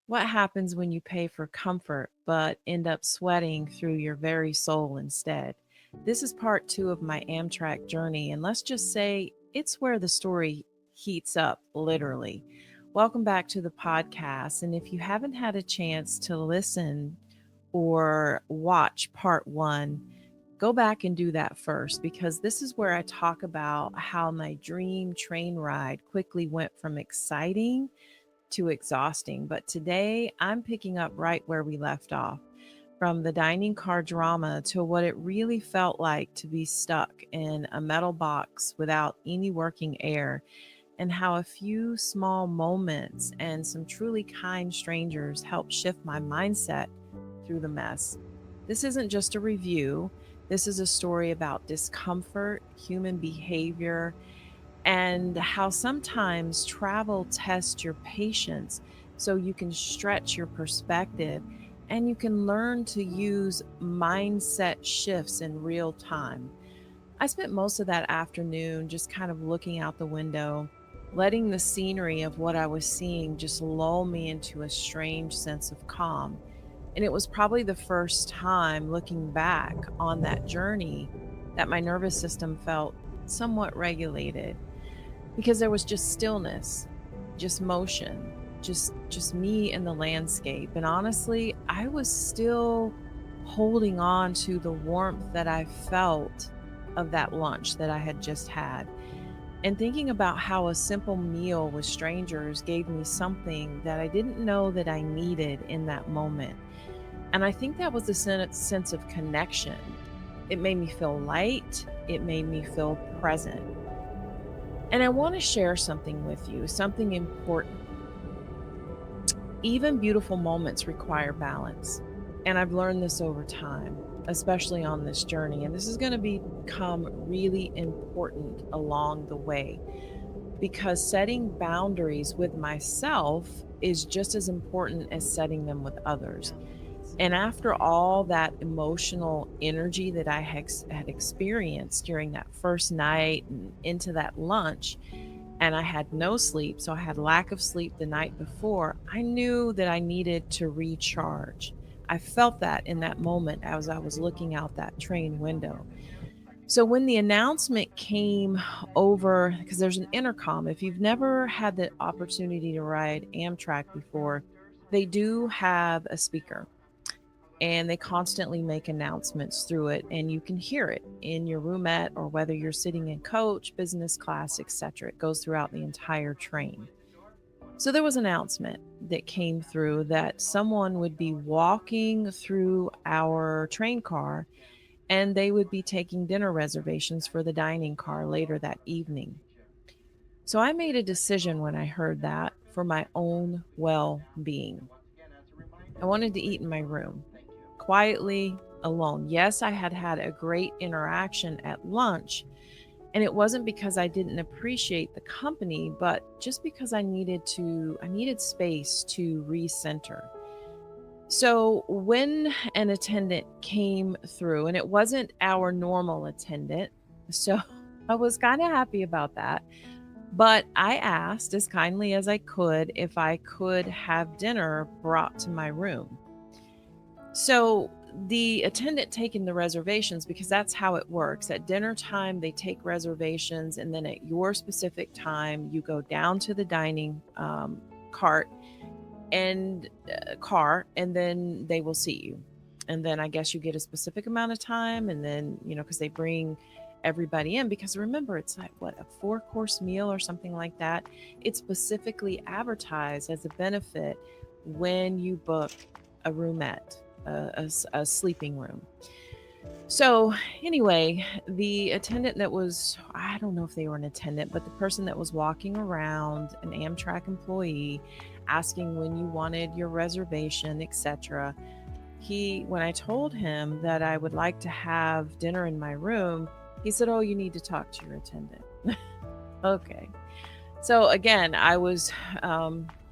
What happens when you pay for comfort but end up sweating through your very soul instead? This is part two of my Amtrak journey, and let's just say it's where the story heats up, literally. Welcome back to the podcast. And if you haven't had a chance to listen or watch part one, go back and do that first because this is where I talk about how my dream train ride quickly went from exciting too exhausting. But today I'm picking up right where we left off, from the dining car drama to what it really felt like to be stuck in a metal box without any working air, and how a few small moments and some truly kind strangers helped shift my mindset through the mess. This isn't just a review. This is a story about discomfort, human behavior, and how sometimes travel tests your patience so you can stretch your perspective and you can learn to use mindset shifts in real time. I spent most of that afternoon just kind of looking out the window, letting the scenery of what I was seeing just lull me into a strange sense of calm. And it was probably the first time looking back on that journey that my nervous system felt somewhat regulated because there was just stillness, just motion, just me and the landscape. And honestly, I was still holding on to the warmth that I felt of that lunch that I had just had, and thinking about how a simple meal with strangers gave me something that I didn't know that I needed in that moment. And I think that was the sense of connection. It made me feel light, it made me feel present. And I want to share something with you, something important. Even beautiful moments require balance. And I've learned this over time, especially on this journey. And this is going to become really important along the way because setting boundaries with myself is just as important as setting them with others. And after all that emotional energy that I had experienced during that first night and into that lunch, and I had no sleep. So I had lack of sleep the night before. I knew that I needed to recharge. I felt that in that moment as I was looking out that train window. So when the announcement came over, because there's an intercom, if you've never had the opportunity to ride Amtrak before, they do have a speaker and they constantly make announcements through it, and you can hear it in your roomette or whether you're sitting in coach, business class, etc. It goes throughout the entire train. So there was an announcement that came through that someone would be walking through our train car and they would be taking dinner reservations for the dining car later that evening. So I made a decision when I heard that for my own well-being. I wanted to eat in my room, quietly, alone. Yes, I had had a great interaction at lunch, and it wasn't because I didn't appreciate the company, but just because I needed space to recenter. So when an attendant came through, and it wasn't our normal attendant, so I was kind of happy about that. But I asked as kindly as I could if I could have dinner brought to my room. So the attendant taking the reservations, because that's how it works. At dinner time, they take reservations, and then at your specific time, you go down to the dining cart and car, and then they will seat you. And then I guess you get a specific amount of time, and then because they bring everybody in. Because remember, it's like what, a four-course meal or something like that. It's specifically advertised as a benefit when you book a roomette, a sleeping room. So, anyway, the attendant that was, I don't know if they were an attendant, but the person that was walking around, an Amtrak employee, asking when you wanted your reservation, etc. When I told him that I would like to have dinner in my room, he said, "Oh, you need to talk to your attendant." Okay. So again, I was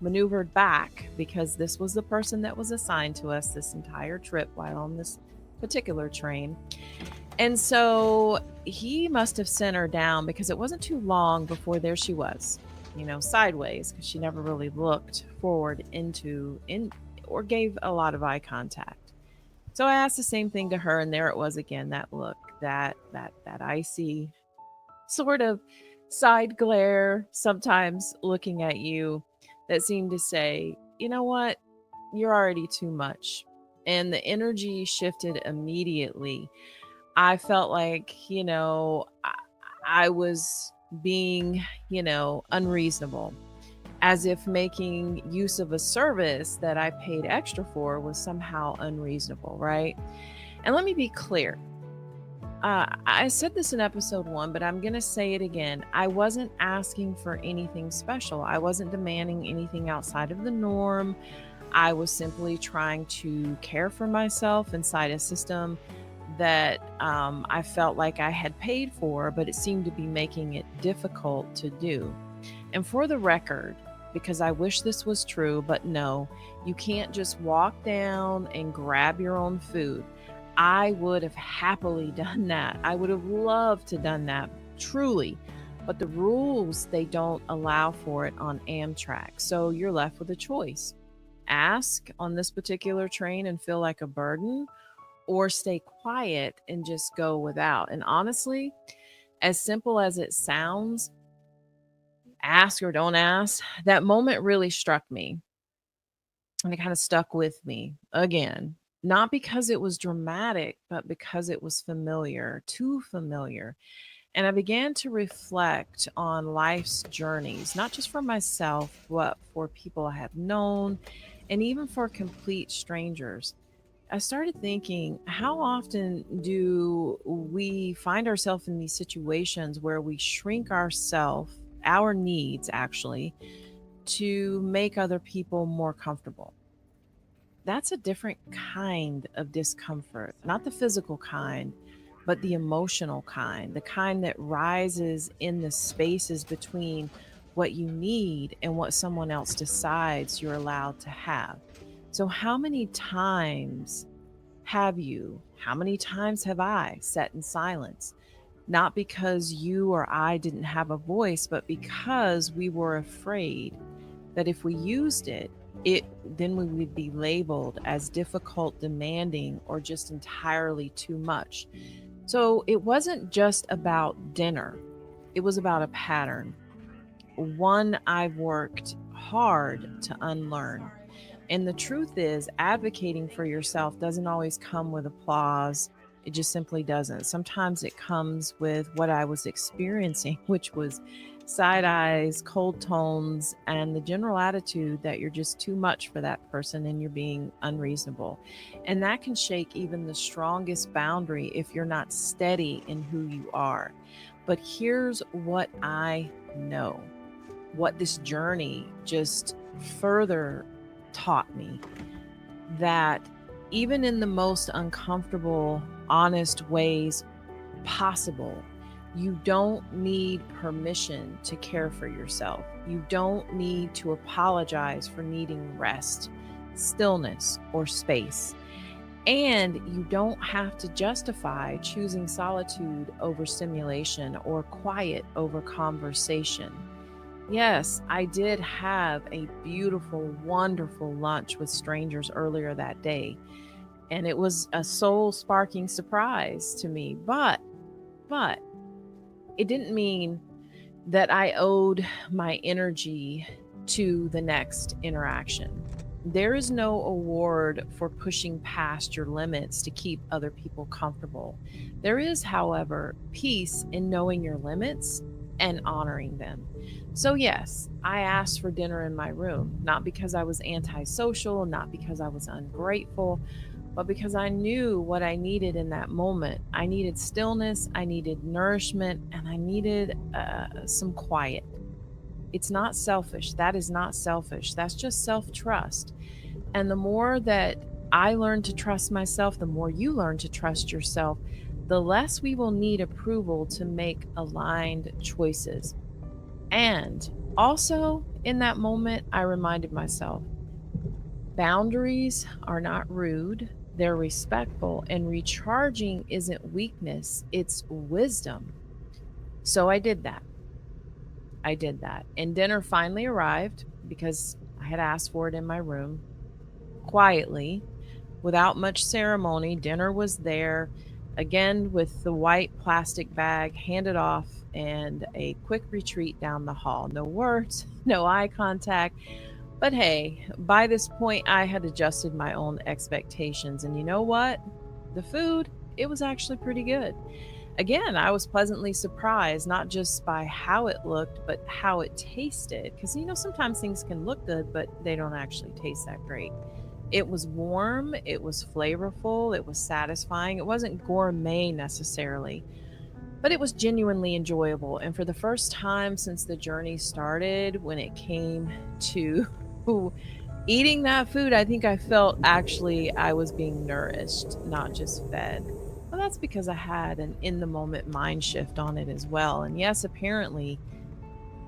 maneuvered back because this was the person that was assigned to us this entire trip while on this particular train. And so he must have sent her down because it wasn't too long before there she was. sideways because she never really looked forward into in or gave a lot of eye contact. So I asked the same thing to her, and there it was again, that look, that icy sort of side glare, sometimes looking at you, that seemed to say, you know what, you're already too much. And the energy shifted immediately. I felt like, I was being, unreasonable, as if making use of a service that I paid extra for was somehow unreasonable, right? And let me be clear. I said this in episode one, but I'm going to say it again. I wasn't asking for anything special. I wasn't demanding anything outside of the norm. I was simply trying to care for myself inside a system that I felt like I had paid for, but it seemed to be making it difficult to do. And for the record, because I wish this was true, but no, you can't just walk down and grab your own food. I would have happily done that. I would have loved to done that, truly. But the rules, they don't allow for it on Amtrak. So you're left with a choice. Ask on this particular train and feel like a burden, or stay quiet and just go without. And honestly, as simple as it sounds, ask or don't ask, that moment really struck me, and it kind of stuck with me again. Not because it was dramatic, but because it was familiar, too familiar. And I began to reflect on life's journeys, not just for myself, but for people I have known, and even for complete strangers. I started thinking, how often do we find ourselves in these situations where we shrink ourselves, our needs actually, to make other people more comfortable? That's a different kind of discomfort, not the physical kind, but the emotional kind, the kind that rises in the spaces between what you need and what someone else decides you're allowed to have. So, how many times how many times have I sat in silence? Not because you or I didn't have a voice, but because we were afraid that if we used it, it then we would be labeled as difficult, demanding, or just entirely too much. So it wasn't just about dinner, it was about a pattern, one I've worked hard to unlearn. And the truth is, advocating for yourself doesn't always come with applause. It just simply doesn't. Sometimes it comes with what I was experiencing, which was side eyes, cold tones, and the general attitude that you're just too much for that person and you're being unreasonable. And that can shake even the strongest boundary if you're not steady in who you are. But here's what I know, what this journey just further taught me, that even in the most uncomfortable, honest ways possible, you don't need permission to care for yourself. You don't need to apologize for needing rest, stillness, or space. And you don't have to justify choosing solitude over stimulation or quiet over conversation. Yes, I did have a beautiful, wonderful lunch with strangers earlier that day, and it was a soul sparking surprise to me. But it didn't mean that I owed my energy to the next interaction. There is no award for pushing past your limits to keep other people comfortable. There is, however, peace in knowing your limits and honoring them. So, yes, I asked for dinner in my room, not because I was antisocial, not because I was ungrateful, but because I knew what I needed in that moment. I needed stillness, I needed nourishment, and I needed some quiet. It's not selfish. That is not selfish. That's just self trust. And the more that I learn to trust myself, the more you learn to trust yourself, the less we will need approval to make aligned choices. And also, in that moment, I reminded myself, boundaries are not rude, they're respectful, and recharging isn't weakness, it's wisdom. So I did that. I did that. And dinner finally arrived because I had asked for it in my room quietly, without much ceremony. Dinner was there again with the white plastic bag handed off and a quick retreat down the hall. No words, no eye contact. But hey, by this point, I had adjusted my own expectations. And you know what? The food, it was actually pretty good. Again, I was pleasantly surprised, not just by how it looked, but how it tasted. Because, sometimes things can look good, but they don't actually taste that great. It was warm, it was flavorful, it was satisfying. It wasn't gourmet necessarily, but it was genuinely enjoyable. And for the first time since the journey started, when it came to eating that food, I think I felt actually I was being nourished, not just fed. Well, that's because I had an in the moment mind shift on it as well. And yes, apparently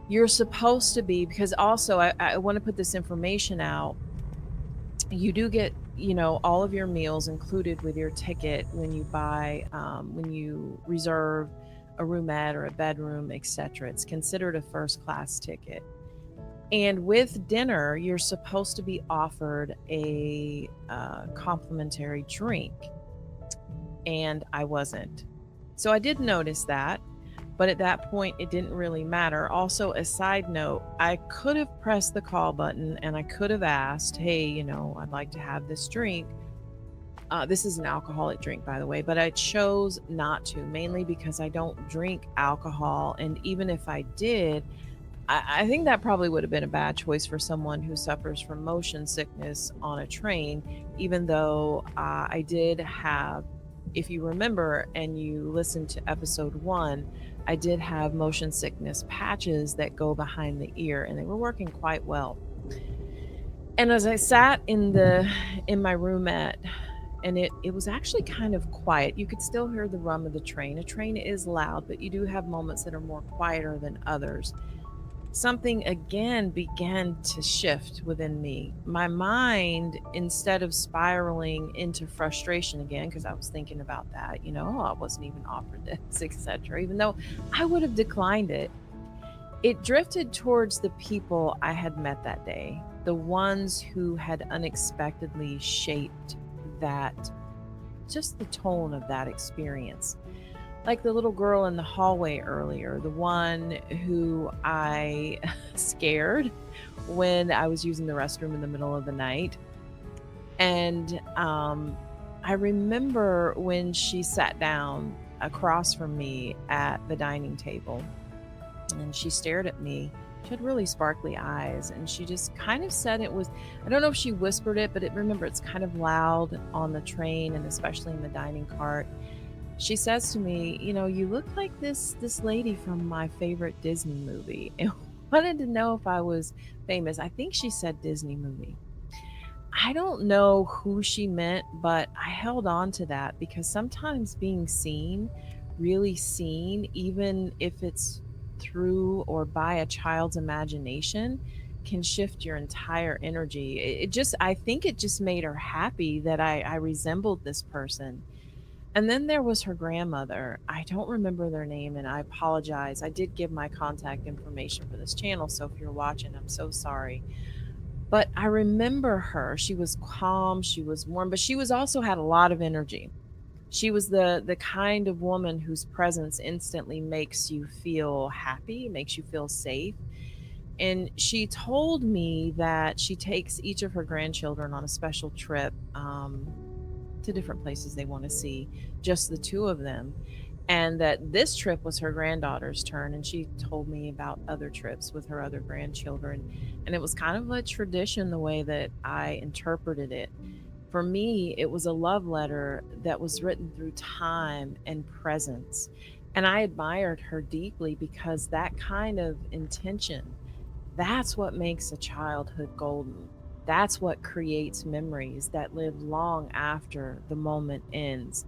you're supposed to be, because also I want to put this information out. You do get, all of your meals included with your ticket when you buy, when you reserve a roomette or a bedroom, etc. It's considered a first class ticket. And with dinner, you're supposed to be offered a complimentary drink, and I wasn't. So I did notice that, but at that point, it didn't really matter. Also, a side note, I could have pressed the call button and I could have asked, hey, I'd like to have this drink. This is an alcoholic drink, by the way, but I chose not to, mainly because I don't drink alcohol. And even if I did, I think that probably would have been a bad choice for someone who suffers from motion sickness on a train, even though I did have, if you remember and you listened to episode 1, I did have motion sickness patches that go behind the ear, and they were working quite well. And as I sat in my roomette, and it was actually kind of quiet. You could still hear the rum of the train. A train is loud, but you do have moments that are more quieter than others. Something again began to shift within me. My mind, instead of spiraling into frustration again, because I was thinking about that, oh, I wasn't even offered this, etc., even though I would have declined it, it drifted towards the people I had met that day, the ones who had unexpectedly shaped that, just the tone of that experience. Like the little girl in the hallway earlier, the one who I scared when I was using the restroom in the middle of the night. And I remember when she sat down across from me at the dining table and she stared at me. She had really sparkly eyes, and she just kind of said, it was, I don't know if she whispered it, but remember, it's kind of loud on the train and especially in the dining cart. She says to me, you look like this lady from my favorite Disney movie, and wanted to know if I was famous. I think she said Disney movie. I don't know who she meant, but I held on to that because sometimes being seen, really seen, even if it's through or by a child's imagination, can shift your entire energy. I think it just made her happy that I resembled this person. And then there was her grandmother. I don't remember their name, and I apologize. I did give my contact information for this channel, so if you're watching, I'm so sorry. But I remember her. She was calm, she was warm, but she was also had a lot of energy. She was the kind of woman whose presence instantly makes you feel happy, makes you feel safe. And she told me that she takes each of her grandchildren on a special trip to different places they want to see, just the two of them. And that this trip was her granddaughter's turn. And she told me about other trips with her other grandchildren. And it was kind of a tradition the way that I interpreted it. For me, it was a love letter that was written through time and presence. And I admired her deeply because that kind of intention, that's what makes a childhood golden. That's what creates memories that live long after the moment ends.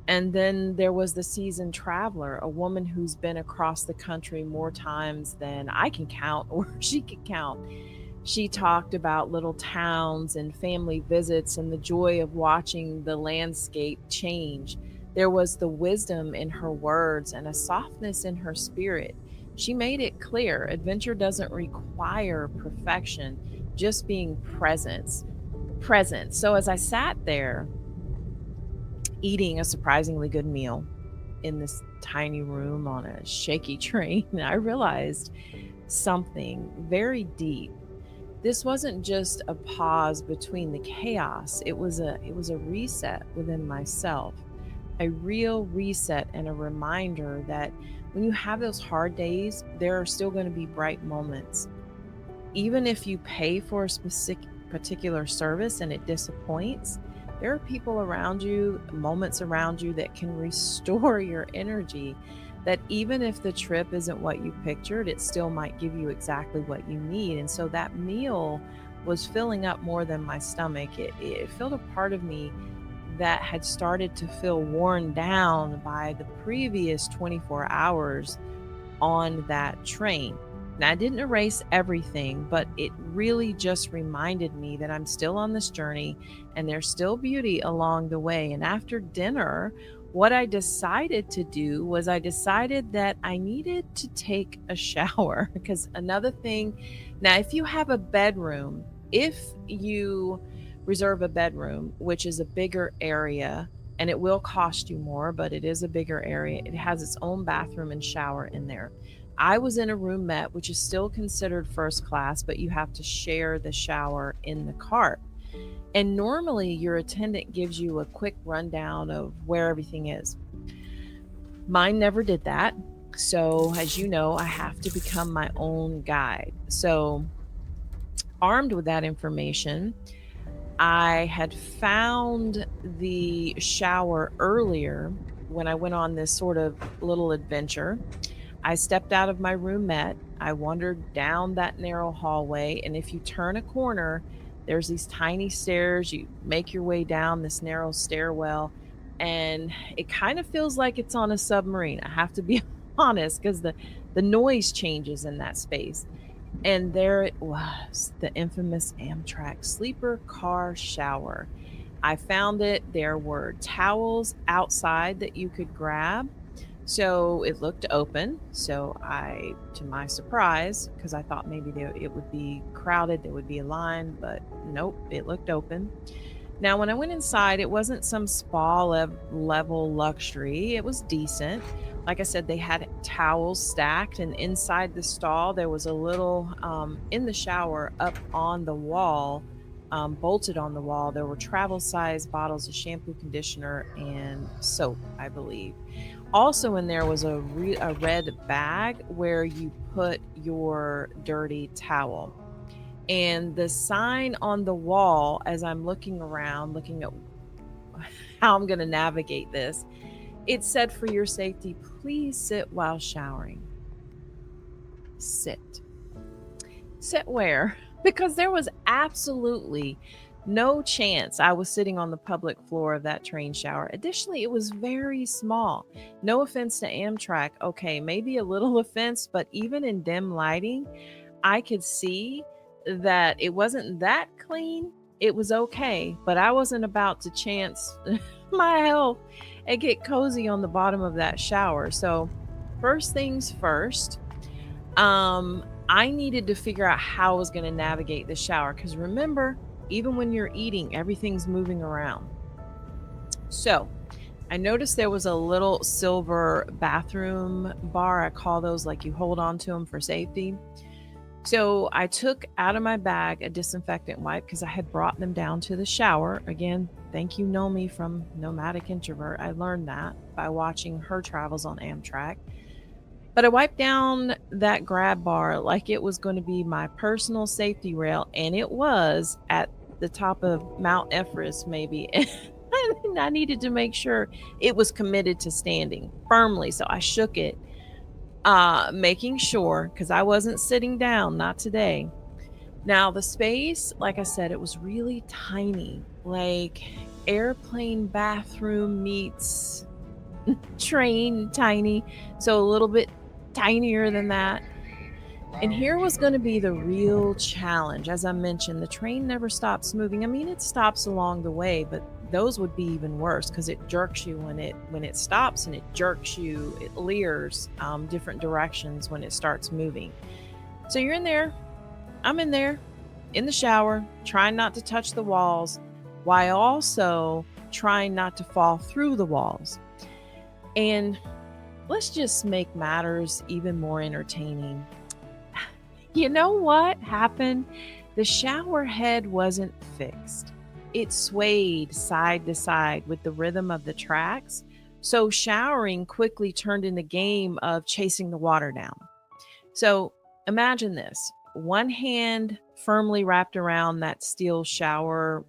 And then there was the seasoned traveler, a woman who's been across the country more times than I can count or she could count. She talked about little towns and family visits and the joy of watching the landscape change. There was the wisdom in her words and a softness in her spirit. She made it clear adventure doesn't require perfection, just being present. So as I sat there eating a surprisingly good meal in this tiny room on a shaky train, I realized something very deep. This wasn't just a pause between the chaos. It was a reset within myself. A real reset and a reminder that when you have those hard days, there are still going to be bright moments. Even if you pay for a specific particular service and it disappoints, there are people around you, moments around you that can restore your energy. That even if the trip isn't what you pictured, it still might give you exactly what you need. And so that meal was filling up more than my stomach. It filled a part of me that had started to feel worn down by the previous 24 hours on that train. Now, I didn't erase everything, but it really just reminded me that I'm still on this journey and there's still beauty along the way. And after dinner, what I decided to do was I decided that I needed to take a shower because another thing, now, if you have a bedroom, if you reserve a bedroom, which is a bigger area, and it will cost you more, but it is a bigger area. It has its own bathroom and shower in there. I was in a roomette, which is still considered first class, but you have to share the shower in the cart. And normally, your attendant gives you a quick rundown of where everything is. Mine never did that. So, as you know, I have to become my own guide. So, armed with that information, I had found the shower earlier when I went on this sort of little adventure. I stepped out of my roomette. I wandered down that narrow hallway. And if you turn a corner, there's these tiny stairs. You make your way down this narrow stairwell, and it kind of feels like it's on a submarine. I have to be honest because the noise changes in that space. And there it was, the infamous Amtrak sleeper car shower. I found it. There were towels outside that you could grab. So it looked open. So to my surprise, because I thought maybe it would be crowded, there would be a line, but nope, it looked open. Now, when I went inside, it wasn't some level luxury. It was decent. Like I said, they had towels stacked, and inside the stall, there was a little, in the shower up on the wall, bolted on the wall, there were travel size bottles of shampoo, conditioner, and soap, I believe. Also, in there was a red bag where you put your dirty towel. And the sign on the wall, as I'm looking around, looking at how I'm going to navigate this, it said, "For your safety, please sit while showering." Sit. Sit where? Because there was absolutely no chance I was sitting on the public floor of that train shower. Additionally, it was very small. No offense to Amtrak. Okay, maybe a little offense, but even in dim lighting, I could see that it wasn't that clean. It was okay, but I wasn't about to chance my health and get cozy on the bottom of that shower. So, first things first, I needed to figure out how I was going to navigate the shower because remember, even when you're eating, everything's moving around. So, I noticed there was a little silver bathroom bar. I call those like you hold on to them for safety. So I took out of my bag a disinfectant wipe because I had brought them down to the shower. Again, thank you, Nomi from Nomadic Introvert. I learned that by watching her travels on Amtrak. But I wiped down that grab bar like it was going to be my personal safety rail, and it was at the top of Mount Everest, maybe. And I needed to make sure it was committed to standing firmly. So I shook it, making sure because I wasn't sitting down, not today. Now, the space, like I said, it was really tiny, like airplane bathroom meets train tiny. So a little bit tinier than that. And here was going to be the real challenge. As I mentioned, the train never stops moving. I mean, it stops along the way, but those would be even worse because it jerks you when it stops, and it jerks you, it leers different directions when it starts moving. So you're in there, I'm in there, in the shower, trying not to touch the walls, while also trying not to fall through the walls. And let's just make matters even more entertaining. You know what happened? The shower head wasn't fixed. It swayed side to side with the rhythm of the tracks. So showering quickly turned into a game of chasing the water down. So imagine this: one hand firmly wrapped around that steel shower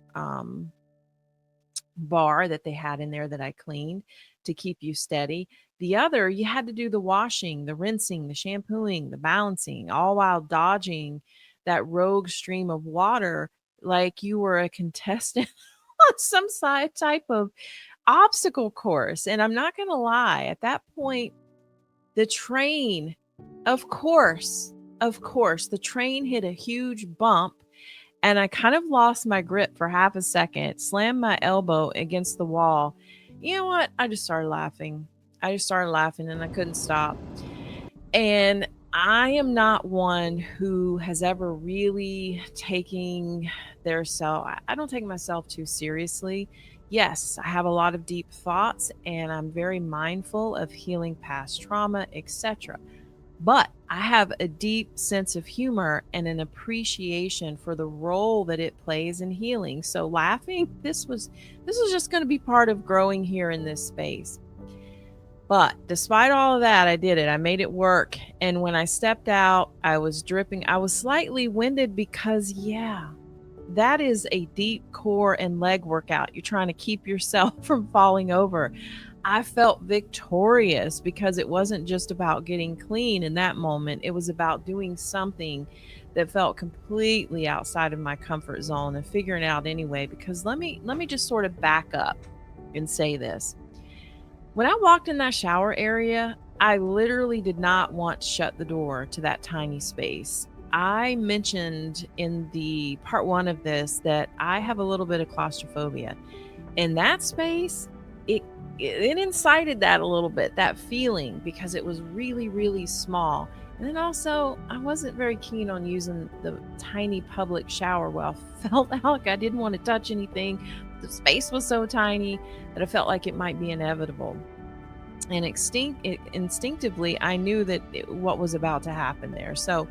bar that they had in there that I cleaned to keep you steady. The other, you had to do the washing, the rinsing, the shampooing, the balancing, all while dodging that rogue stream of water like you were a contestant on some side type of obstacle course. And I'm not going to lie, at that point, the train, of course, the train hit a huge bump, and I kind of lost my grip for half a second, slammed my elbow against the wall. You know what? I just started laughing. I just started laughing and I couldn't stop. And I am not one who has ever really taking their self. I don't take myself too seriously. Yes, I have a lot of deep thoughts and I'm very mindful of healing past trauma, etc. But I have a deep sense of humor and an appreciation for the role that it plays in healing. So laughing, this was just going to be part of growing here in this space. But despite all of that, I did it. I made it work. And when I stepped out, I was dripping. I was slightly winded because, yeah, that is a deep core and leg workout. You're trying to keep yourself from falling over. I felt victorious because it wasn't just about getting clean in that moment. It was about doing something that felt completely outside of my comfort zone and figuring it out anyway. Because let me just sort of back up and say this. When I walked in that shower area, I literally did not want to shut the door to that tiny space. I mentioned in the part one of this that I have a little bit of claustrophobia. In that space, it it incited that a little bit, that feeling, because it was really, really small. And then also, I wasn't very keen on using the tiny public shower well. I felt like I didn't want to touch anything. The space was so tiny that I felt like it might be inevitable. And instinctively, I knew that what was about to happen there. So,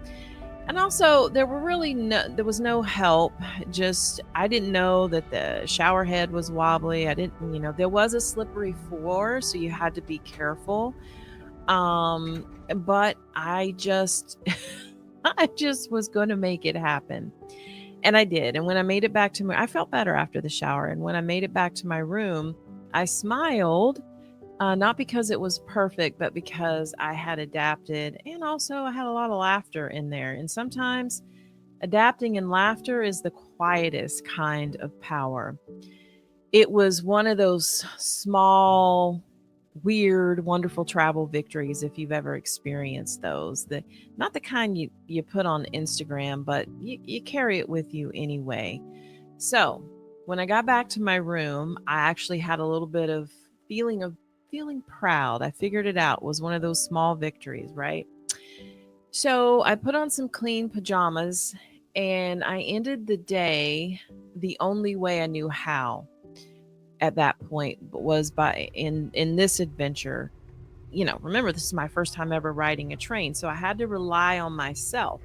and also, there was no help. Just, I didn't know that the shower head was wobbly. I didn't, there was a slippery floor, so you had to be careful. But I just, I just was going to make it happen. And I did. And when I made it back to I felt better after the shower. And when I made it back to my room, I smiled, not because it was perfect, but because I had adapted. And also, I had a lot of laughter in there. And sometimes adapting and laughter is the quietest kind of power. It was one of those small, weird, wonderful travel victories, if you've ever experienced those. Not the kind you put on Instagram, but you carry it with you anyway. So when I got back to my room, I actually had a little bit of feeling proud. I figured it out. It was one of those small victories, right? So I put on some clean pajamas and I ended the day the only way I knew how at that point was by in this adventure. Remember, this is my first time ever riding a train, so I had to rely on myself.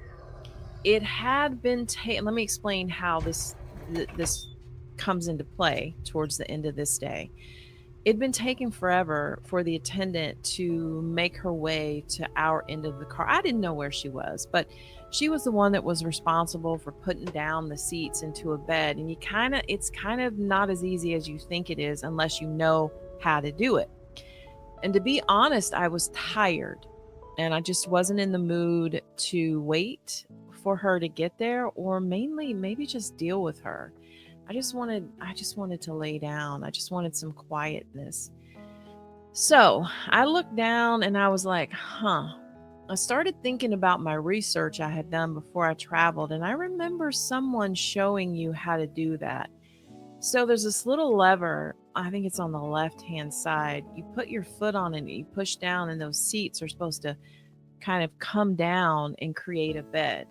It had been let me explain how this comes into play towards the end of this day. It'd been taking forever for the attendant to make her way to our end of the car. I didn't know where she was, but she was the one that was responsible for putting down the seats into a bed. And it's kind of not as easy as you think it is unless you know how to do it. And to be honest, I was tired and I just wasn't in the mood to wait for her to get there, or mainly maybe just deal with her. I just wanted to lay down. I just wanted some quietness. So I looked down and I was like, huh. I started thinking about my research I had done before I traveled, and I remember someone showing you how to do that. So there's this little lever, I think it's on the left hand side. You put your foot on it, and you push down, and those seats are supposed to kind of come down and create a bed.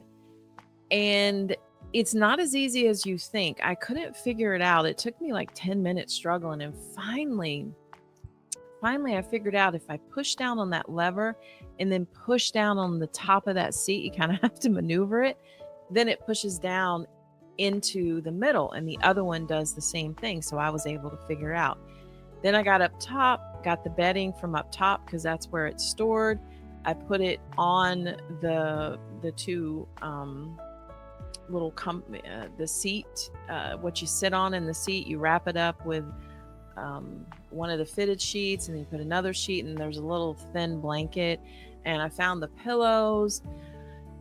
And it's not as easy as you think. I couldn't figure it out. It took me like 10 minutes struggling, and finally I figured out if I push down on that lever and then push down on the top of that seat, you kind of have to maneuver it, then it pushes down into the middle, and the other one does the same thing. So I was able to figure out. Then I got up top, got the bedding from up top because that's where it's stored. I put it on the two the seat, what you sit on in the seat. You wrap it up with one of the fitted sheets, and then you put another sheet, and there's a little thin blanket. And I found the pillows,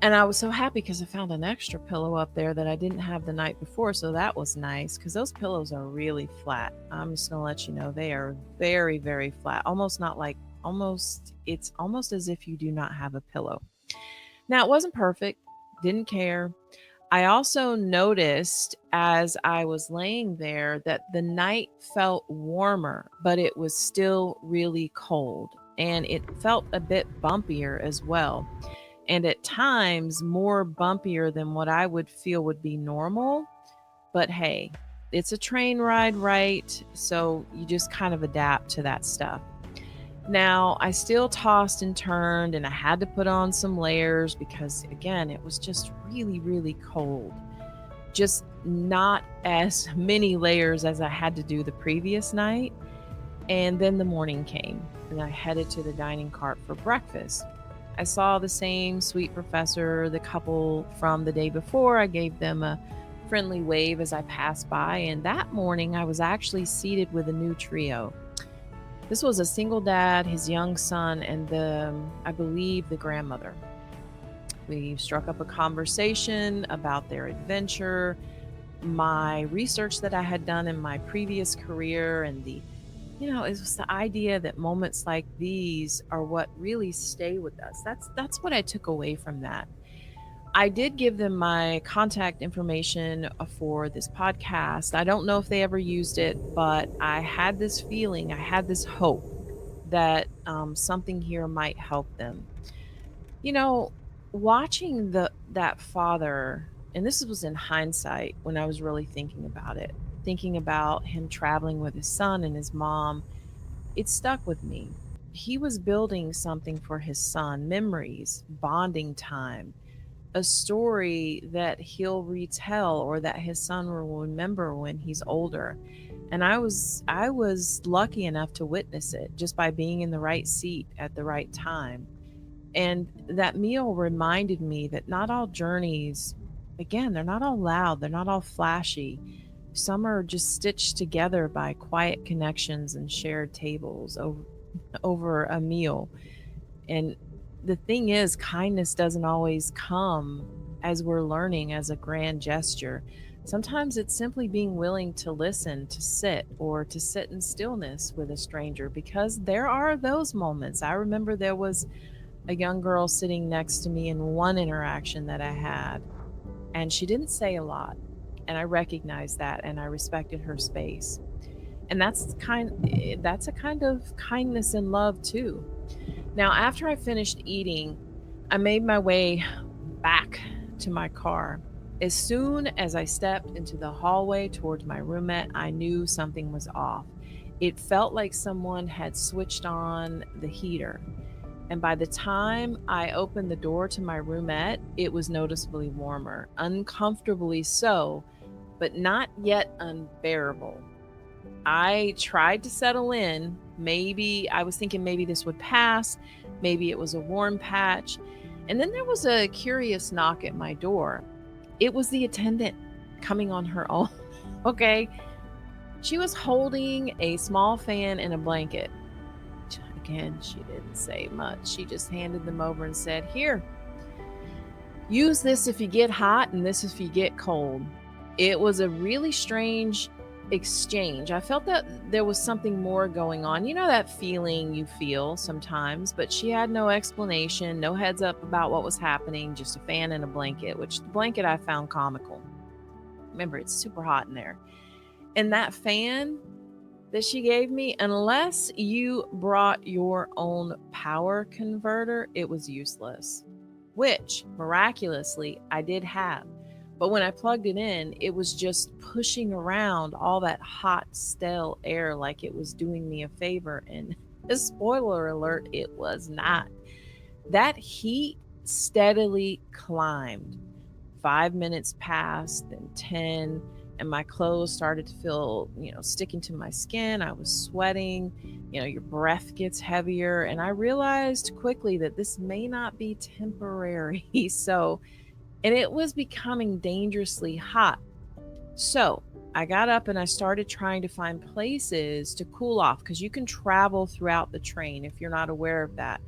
and I was so happy because I found an extra pillow up there that I didn't have the night before. So that was nice because those pillows are really flat. I'm just going to let you know they are very, very flat. It's almost as if you do not have a pillow. Now, it wasn't perfect, didn't care. I also noticed as I was laying there that the night felt warmer, but it was still really cold. And it felt a bit bumpier as well, and at times more bumpier than what I would feel would be normal. But hey, it's a train ride, right? So you just kind of adapt to that stuff. Now, I still tossed and turned, and I had to put on some layers because, again, it was just really, really cold. Just not as many layers as I had to do the previous night. And then the morning came, and I headed to the dining cart for breakfast. I saw the same sweet professor, the couple from the day before. I gave them a friendly wave as I passed by, and that morning I was actually seated with a new trio. This was a single dad, his young son, and I believe, the grandmother. We struck up a conversation about their adventure, my research that I had done in my previous career, and it was the idea that moments like these are what really stay with us. That's what I took away from that. I did give them my contact information for this podcast. I don't know if they ever used it, but I had this feeling, I had this hope that something here might help them. You know, watching that father, and this was in hindsight when I was really thinking about it, thinking about him traveling with his son and his mom, it stuck with me. He was building something for his son, memories, bonding time, a story that he'll retell or that his son will remember when he's older. And I was lucky enough to witness it just by being in the right seat at the right time. And that meal reminded me that not all journeys, again, they're not all loud, they're not all flashy. Some are just stitched together by quiet connections and shared tables over a meal. And the thing is, kindness doesn't always come as we're learning as a grand gesture. Sometimes it's simply being willing to listen, to sit, or to sit in stillness with a stranger, because there are those moments. I remember there was a young girl sitting next to me in one interaction that I had, and she didn't say a lot. And I recognized that, and I respected her space. And that's a kind of kindness and love too. Now, after I finished eating, I made my way back to my car. As soon as I stepped into the hallway towards my roomette, I knew something was off. It felt like someone had switched on the heater. And by the time I opened the door to my roomette, it was noticeably warmer, uncomfortably so, but not yet unbearable. I tried to settle in. Maybe I was thinking maybe this would pass. Maybe it was a warm patch. And then there was a curious knock at my door. It was the attendant coming on her own. Okay. She was holding a small fan and a blanket. Again, she didn't say much. She just handed them over and said, "Here, use this if you get hot and this if you get cold." It was a really strange exchange. I felt that there was something more going on. You know that feeling you feel sometimes, but she had no explanation, no heads up about what was happening, just a fan and a blanket, which the blanket I found comical. Remember, it's super hot in there. And that fan that she gave me, unless you brought your own power converter, it was useless, which miraculously I did have. But when I plugged it in, it was just pushing around all that hot, stale air like it was doing me a favor. And spoiler alert, it was not. That heat steadily climbed. 5 minutes passed, then 10, and my clothes started to feel, sticking to my skin. I was sweating. Your breath gets heavier. And I realized quickly that this may not be temporary. So, and it was becoming dangerously hot. So, I got up and I started trying to find places to cool off because you can travel throughout the train if you're not aware of that.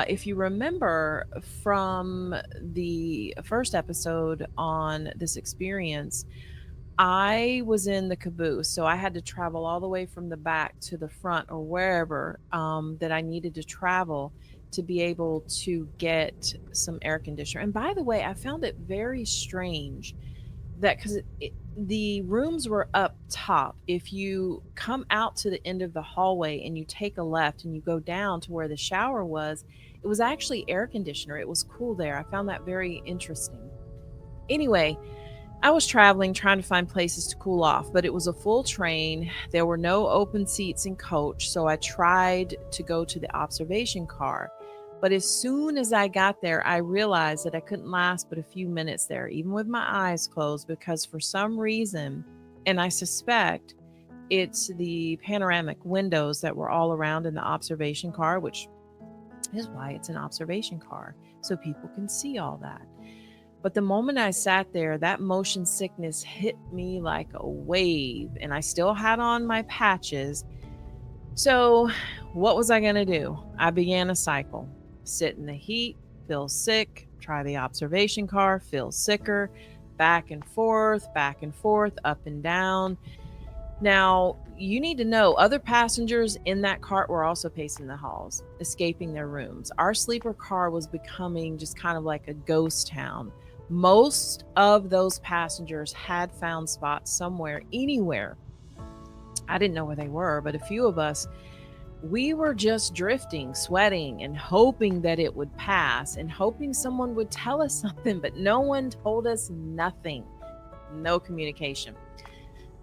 If you remember from the first episode on this experience, I was in the caboose, so I had to travel all the way from the back to the front or wherever that I needed to travel to be able to get some air conditioner. And by the way, I found it very strange that because the rooms were up top. If you come out to the end of the hallway and you take a left and you go down to where the shower was, it was actually air conditioner. It was cool there. I found that very interesting. Anyway, I was traveling trying to find places to cool off, but it was a full train. There were no open seats in coach, so I tried to go to the observation car. But as soon as I got there, I realized that I couldn't last but a few minutes there, even with my eyes closed, because for some reason, and I suspect it's the panoramic windows that were all around in the observation car, which is why it's an observation car, so people can see all that. But the moment I sat there, that motion sickness hit me like a wave, and I still had on my patches. So, what was I going to do? I began a cycle: sit in the heat, feel sick, try the observation car, feel sicker, back and forth, up and down. Now, you need to know other passengers in that cart were also pacing the halls, escaping their rooms. Our sleeper car was becoming just kind of like a ghost town. Most of those passengers had found spots somewhere, anywhere. I didn't know where they were, but a few of us, we were just drifting, sweating, and hoping that it would pass and hoping someone would tell us something, but no one told us nothing. No communication.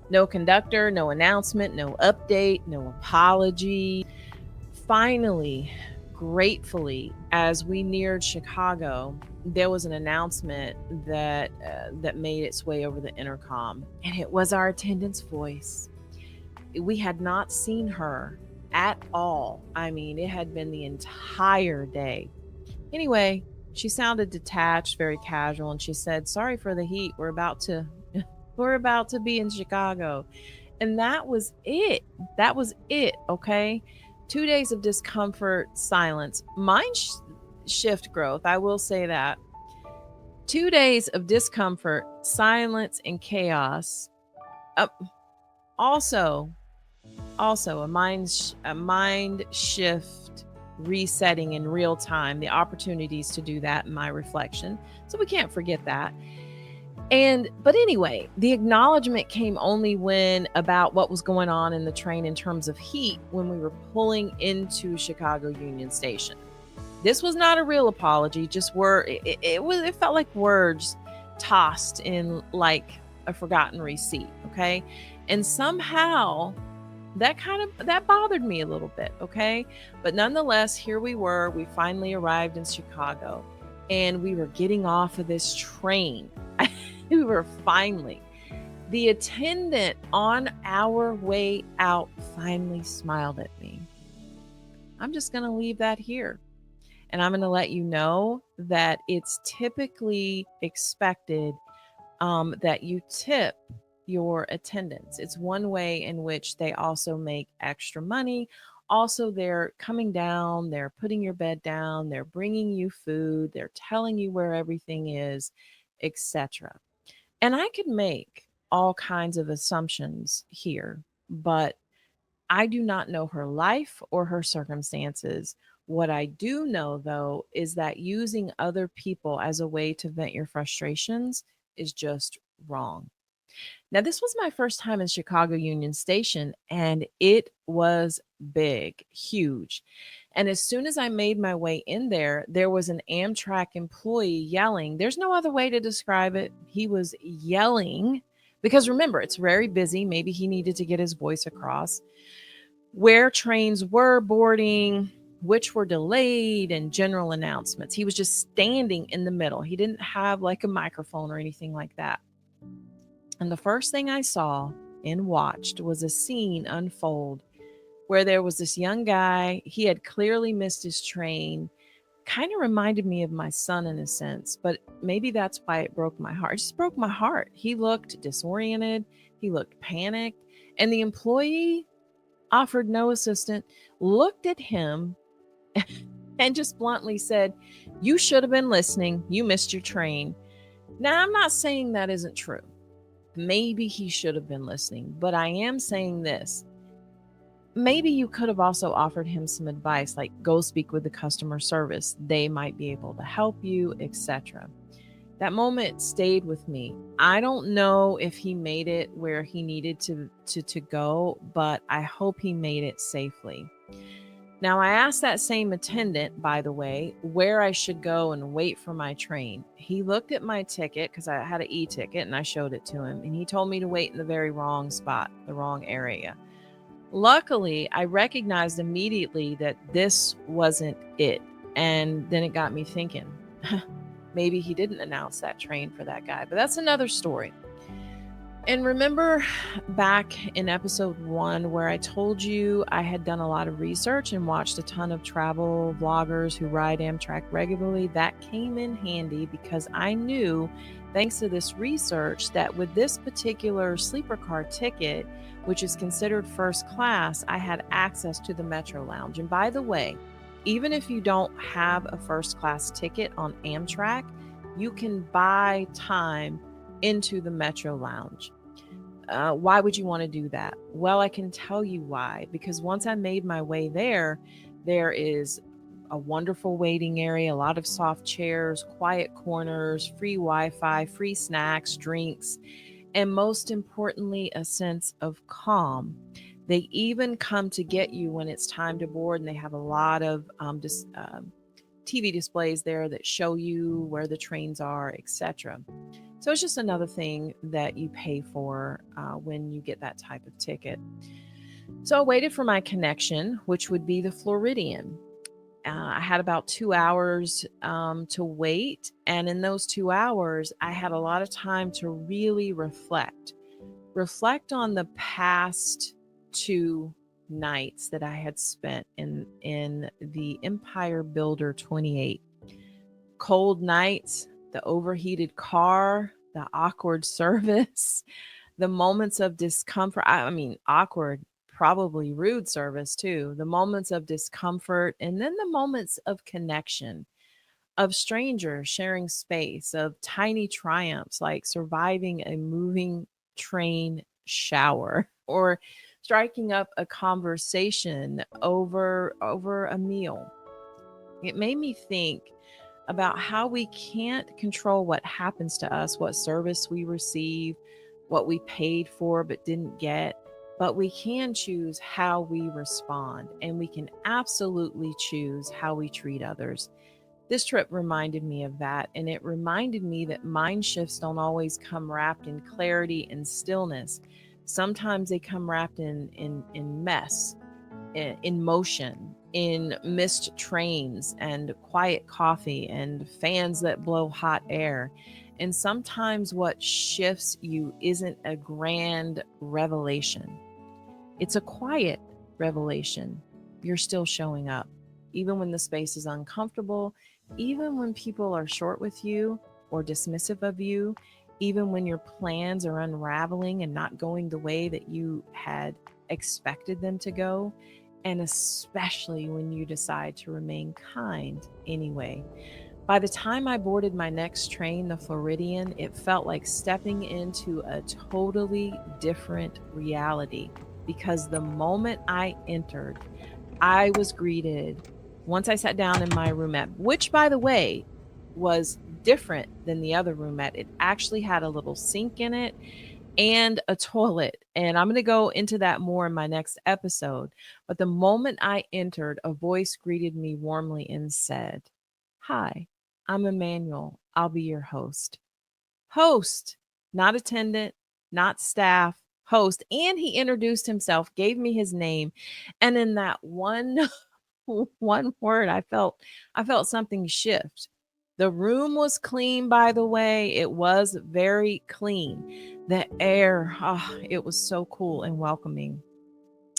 No conductor, no announcement, no update, no apology. Finally, gratefully, as we neared Chicago, there was an announcement that made its way over the intercom, and it was our attendant's voice. We had not seen her at all. I mean, it had been the entire day. Anyway, she sounded detached, very casual, and she said, "Sorry for the heat. We're about to be in Chicago." And that was it. That was it, okay? 2 days of discomfort, silence, shift growth. I will say that. 2 days of discomfort, silence, and chaos. Uh, also, also a mind shift, resetting in real time. The opportunities to do that in my reflection. So we can't forget that. But anyway, the acknowledgement came only when about what was going on in the train in terms of heat when we were pulling into Chicago Union Station. This was not a real apology, just it felt like words tossed in like a forgotten receipt, okay? And somehow that bothered me a little bit, okay? But nonetheless, here we were, we finally arrived in Chicago and we were getting off of this train. We were finally. The attendant on our way out finally smiled at me. I'm just going to leave that here. And I'm going to let you know that it's typically expected that you tip your attendants. It's one way in which they also make extra money. Also, they're coming down, they're putting your bed down, they're bringing you food, they're telling you where everything is, etc. And I could make all kinds of assumptions here, but I do not know her life or her circumstances. What I do know, though, is that using other people as a way to vent your frustrations is just wrong. Now, this was my first time in Chicago Union Station, and it was big, huge. And as soon as I made my way in there, there was an Amtrak employee yelling. There's no other way to describe it. He was yelling because remember, it's very busy. Maybe he needed to get his voice across where trains were boarding, which were delayed, and general announcements. He was just standing in the middle. He didn't have like a microphone or anything like that. And the first thing I saw and watched was a scene unfold where there was this young guy. He had clearly missed his train. Kind of reminded me of my son in a sense, but maybe that's why it broke my heart. It just broke my heart. He looked disoriented, he looked panicked, and the employee offered no assistance, looked at him, and just bluntly said, "You should have been listening. You missed your train." Now, I'm not saying that isn't true. Maybe he should have been listening, but I am saying this. Maybe you could have also offered him some advice, like go speak with the customer service. They might be able to help you, etc. That moment stayed with me. I don't know if he made it where he needed to go, but I hope he made it safely. Now, I asked that same attendant, by the way, where I should go and wait for my train. He looked at my ticket because I had an e-ticket and I showed it to him, and he told me to wait in the very wrong spot, the wrong area. Luckily, I recognized immediately that this wasn't it. And then it got me thinking, maybe he didn't announce that train for that guy, but that's another story. And remember back in episode 1 where I told you I had done a lot of research and watched a ton of travel vloggers who ride Amtrak regularly? That came in handy because I knew, thanks to this research, that with this particular sleeper car ticket, which is considered first class, I had access to the Metro Lounge. And by the way, even if you don't have a first class ticket on Amtrak, you can buy time into the Metro Lounge. Why would you want to do that? Well, I can tell you why. Because once I made my way there, there is a wonderful waiting area, a lot of soft chairs, quiet corners, free Wi-Fi, free snacks, drinks, and most importantly, a sense of calm. They even come to get you when it's time to board, and they have a lot of TV displays there that show you where the trains are, etc. So it's just another thing that you pay for when you get that type of ticket. So I waited for my connection, which would be the Floridian. I had about 2 hours to wait. And in those 2 hours, I had a lot of time to really reflect on the past 2 nights that I had spent in the Empire Builder 28. Cold nights, the overheated car, the awkward service, the moments of discomfort. I mean, awkward, probably rude service too. The moments of discomfort, and then the moments of connection, of strangers sharing space, of tiny triumphs like surviving a moving train shower or striking up a conversation over a meal. It made me think about how we can't control what happens to us, what service we receive, what we paid for but didn't get, but we can choose how we respond, and we can absolutely choose how we treat others. This trip reminded me of that, and it reminded me that mind shifts don't always come wrapped in clarity and stillness. Sometimes they come wrapped in mess, in motion, in missed trains and quiet coffee and fans that blow hot air. And sometimes what shifts you isn't a grand revelation, it's a quiet revelation. You're still showing up, even when the space is uncomfortable, even when people are short with you or dismissive of you, even when your plans are unraveling and not going the way that you had expected them to go, and especially when you decide to remain kind anyway. By the time I boarded my next train, the Floridian, it felt like stepping into a totally different reality because the moment I entered, I was greeted once I sat down in my roomette, which, by the way, was different than the other roomette. It actually had a little sink in it, and a toilet. And I'm going to go into that more in my next episode. But the moment I entered, a voice greeted me warmly and said, "Hi, I'm Emmanuel. I'll be your host." Host, not attendant, not staff, host. And he introduced himself, gave me his name. And in that one one word, I felt something shift. The room was clean, by the way. It was very clean. The air, it was so cool and welcoming.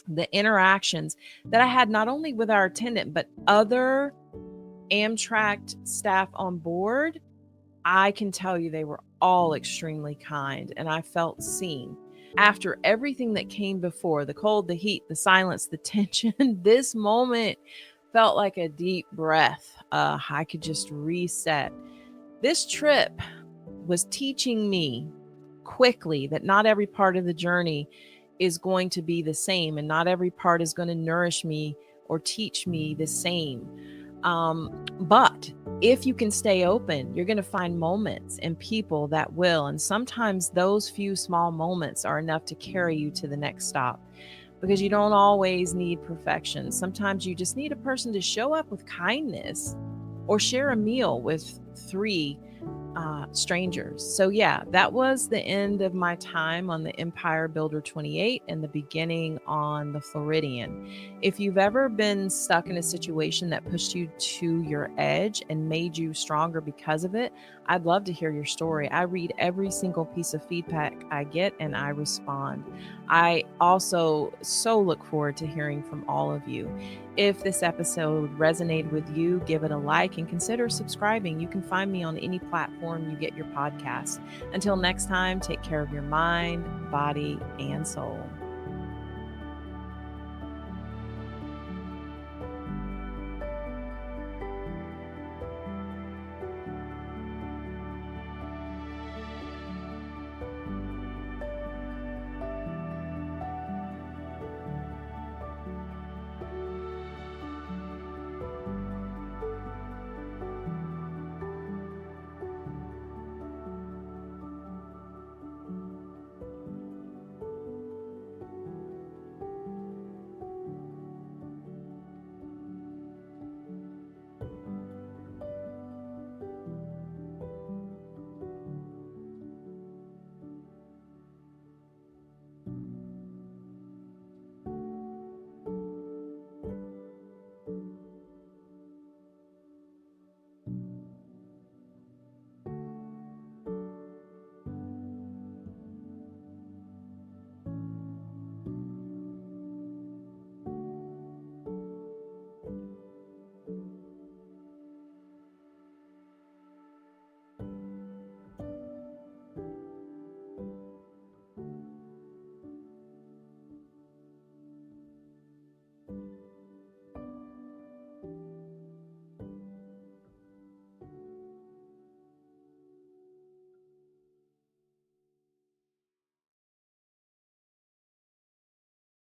The interactions that I had not only with our attendant, but other Amtrak staff on board, I can tell you they were all extremely kind and I felt seen. After everything that came before, the cold, the heat, the silence, the tension, this moment felt like a deep breath. I could just reset. This trip was teaching me quickly that not every part of the journey is going to be the same, and not every part is going to nourish me or teach me the same. But if you can stay open, you're going to find moments and people that will. And sometimes those few small moments are enough to carry you to the next stop, because you don't always need perfection. Sometimes you just need a person to show up with kindness or share a meal with three strangers. So, yeah, that was the end of my time on the Empire Builder 28 and the beginning on the Floridian. If you've ever been stuck in a situation that pushed you to your edge and made you stronger because of it, I'd love to hear your story. I read every single piece of feedback I get and I respond. I also so look forward to hearing from all of you. If this episode resonated with you, give it a like and consider subscribing. You can find me on any platform you get your podcast. Until next time, take care of your mind, body, and soul.